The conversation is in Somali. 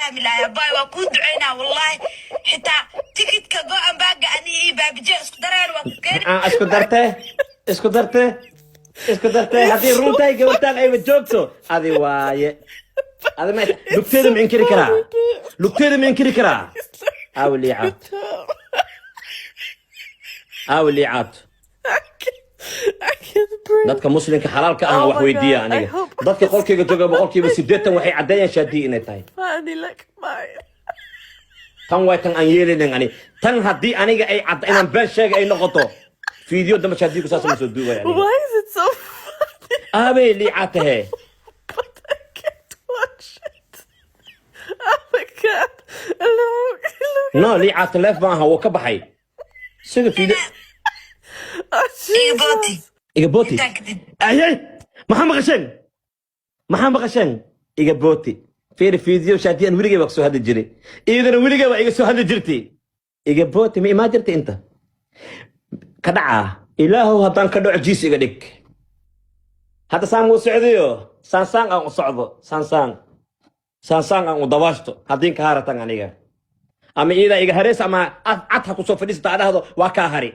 فاهم لا يا باي وكنت عينا والله حتى تيكت كجو أم باقي أني باب جيس درين وكين اسكو درتي هذه رونتاي قولتان أي بجوكتو هذه واي هذا ما لوكتير من كري كرا أولي عاد dadka muslimka xalaalka ah wax weydiiya aniga dadka qolkayga jooga boqolkiiba 80 waxay cadeeyaan shaadi inay tahay tan way tan aan yeelin ani tan hadii aniga ay cad inaan been sheeg ay noqoto video dama shaadi ku saabsan soo duubay aniga Why is it so funny? aabe liicatahe But I can't watch it. Oh my god. Look. no liicat leef ma aha wuu ka baxay sida video Oh, إيبوتي Jesus. iga booti تاكد ayay maxaa maqasheen iga booti fiir video shaadi aan wiligeeba soo hadli jiray idana wiligeeba iga soo hadli jirtay iga booti ma imaa jirtay inta ka dhaca ilaahu haddaan ka dhaco jiis iga dhig hadda saan uu socdayo saan aan u socdo saan aan u dabaashto haddii ka haratan aniga ama ida iga harees ama cad ha ku soo fadhiista adahdo waa ka hari